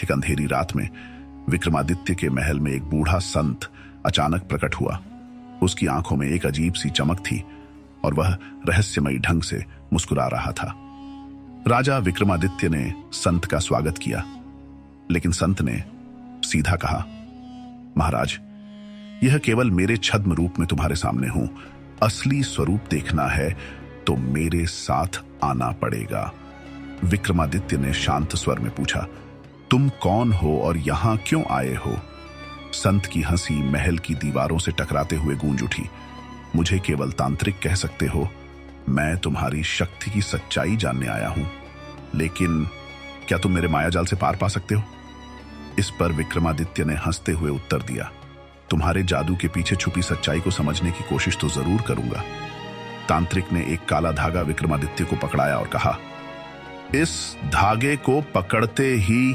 एक अंधेरी रात में विक्रमादित्य के महल में एक बूढ़ा संत अचानक प्रकट हुआ। उसकी आंखों में एक अजीब सी चमक थी और वह रहस्यमयी ढंग से मुस्कुरा रहा था। राजा विक्रमादित्य ने संत का स्वागत किया, लेकिन संत ने सीधा कहा, महाराज, यह केवल मेरे छद्म रूप में तुम्हारे सामने हूं। असली स्वरूप देखना है तो मेरे साथ आना पड़ेगा। विक्रमादित्य ने शांत स्वर में पूछा, तुम कौन हो और यहां क्यों आए हो? संत की हंसी महल की दीवारों से टकराते हुए गूंज उठी। मुझे केवल तांत्रिक कह सकते हो। मैं तुम्हारी शक्ति की सच्चाई जानने आया हूं, लेकिन क्या तुम मेरे मायाजाल से पार पा सकते हो? इस पर विक्रमादित्य ने हंसते हुए उत्तर दिया, तुम्हारे जादू के पीछे छुपी सच्चाई को समझने की कोशिश तो जरूर करूंगा। तांत्रिक ने एक काला धागा विक्रमादित्य को पकड़ाया और कहा, इस धागे को पकड़ते ही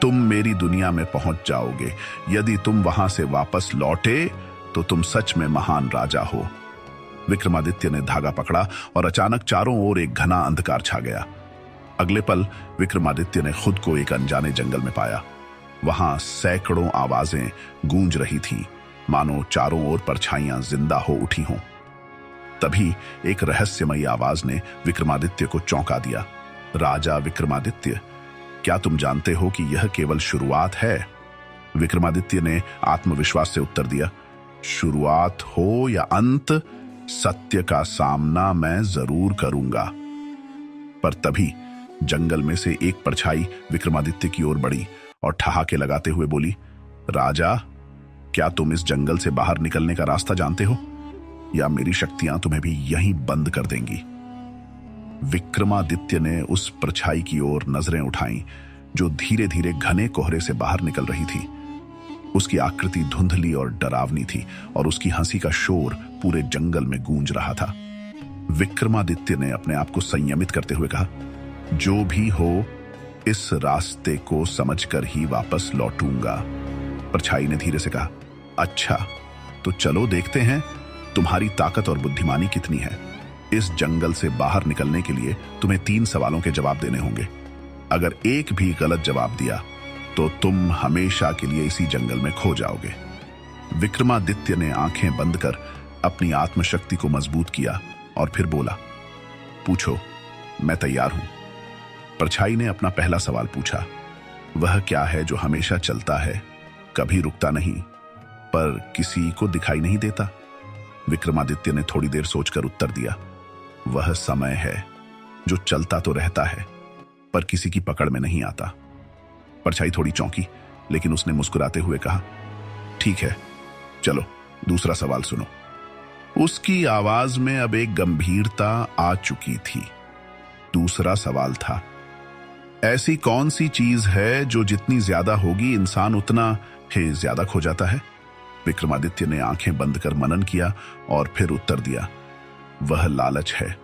तुम मेरी दुनिया में पहुंच जाओगे। यदि तुम वहां से वापस लौटे तो तुम सच में महान राजा हो। विक्रमादित्य ने धागा पकड़ा और अचानक चारों ओर एक घना अंधकार छा गया। अगले पल विक्रमादित्य ने खुद को एक अनजाने जंगल में पाया। वहां सैकड़ों आवाजें गूंज रही थीं, मानो चारों ओर परछाइयां जिंदा हो उठी हों। तभी एक रहस्यमयी आवाज ने विक्रमादित्य को चौंका दिया, राजा विक्रमादित्य, क्या तुम जानते हो कि यह केवल शुरुआत है? विक्रमादित्य ने आत्मविश्वास से उत्तर दिया, शुरुआत हो या अंत, सत्य का सामना मैं जरूर करूंगा। पर तभी जंगल में से एक परछाई विक्रमादित्य की ओर बढ़ी और ठहाके लगाते हुए बोली, राजा, क्या तुम इस जंगल से बाहर निकलने का रास्ता जानते हो, या मेरी शक्तियां तुम्हें भी यहीं बंद कर देंगी? विक्रमादित्य ने उस परछाई की ओर नजरें उठाईं, जो धीरे धीरे घने कोहरे से बाहर निकल रही थी। उसकी आकृति धुंधली और डरावनी थी और उसकी हंसी का शोर पूरे जंगल में गूंज रहा था। विक्रमादित्य ने अपने आप को संयमित करते हुए कहा, जो भी हो, इस रास्ते को समझकर ही वापस लौटूंगा। परछाई ने धीरे से कहा, अच्छा, तो चलो देखते हैं तुम्हारी ताकत और बुद्धिमानी कितनी है। इस जंगल से बाहर निकलने के लिए तुम्हें 3 सवालों के जवाब देने होंगे। अगर एक भी गलत जवाब दिया तो तुम हमेशा के लिए इसी जंगल में खो जाओगे। विक्रमादित्य ने आंखें बंद कर अपनी आत्मशक्ति को मजबूत किया और फिर बोला, पूछो, मैं तैयार हूं। परछाई ने अपना पहला सवाल पूछा, वह क्या है जो हमेशा चलता है, कभी रुकता नहीं, पर किसी को दिखाई नहीं देता? विक्रमादित्य ने थोड़ी देर सोचकर उत्तर दिया, वह समय है जो चलता तो रहता है पर किसी की पकड़ में नहीं आता। परछाई थोड़ी चौंकी, लेकिन उसने मुस्कुराते हुए कहा, ठीक है, चलो दूसरा सवाल सुनो। उसकी आवाज में अब एक गंभीरता आ चुकी थी। दूसरा सवाल था, ऐसी कौन सी चीज है जो जितनी ज्यादा होगी इंसान उतना ही ज्यादा खो जाता है? विक्रमादित्य ने आंखें बंद कर मनन किया और फिर उत्तर दिया, वह लालच है।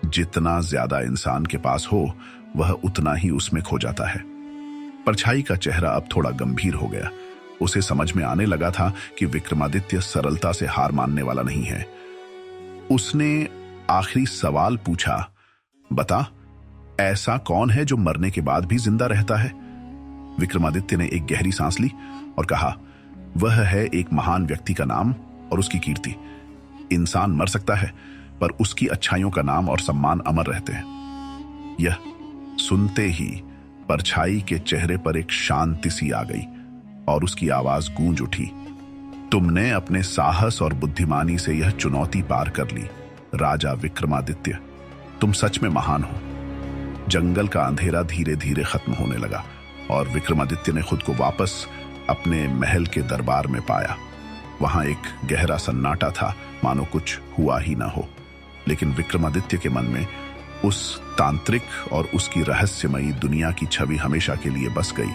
जितना ज्यादा इंसान के पास हो, वह उतना ही उसमें खो जाता है। परछाई का चेहरा अब थोड़ा गंभीर हो गया। उसे समझ में आने लगा था कि विक्रमादित्य सरलता से हार मानने वाला नहीं है। उसने आखिरी सवाल पूछा, बता, ऐसा कौन है जो मरने के बाद भी जिंदा रहता है? विक्रमादित्य ने एक गहरी सांस ली और कहा, वह है एक महान व्यक्ति का नाम और उसकी कीर्ति। इंसान मर सकता है, पर उसकी अच्छाइयों का नाम और सम्मान अमर रहते हैं। यह सुनते ही परछाई के चेहरे पर एक शांति सी आ गई और उसकी आवाज गूंज उठी, तुमने अपने साहस और बुद्धिमानी से यह चुनौती पार कर ली। राजा विक्रमादित्य, तुम सच में महान हो। जंगल का अंधेरा धीरे धीरे खत्म होने लगा और विक्रमादित्य ने खुद को वापस अपने महल के दरबार में पाया। वहां एक गहरा सन्नाटा था, मानो कुछ हुआ ही ना हो। लेकिन विक्रमादित्य के मन में उस तांत्रिक और उसकी रहस्यमयी दुनिया की छवि हमेशा के लिए बस गई।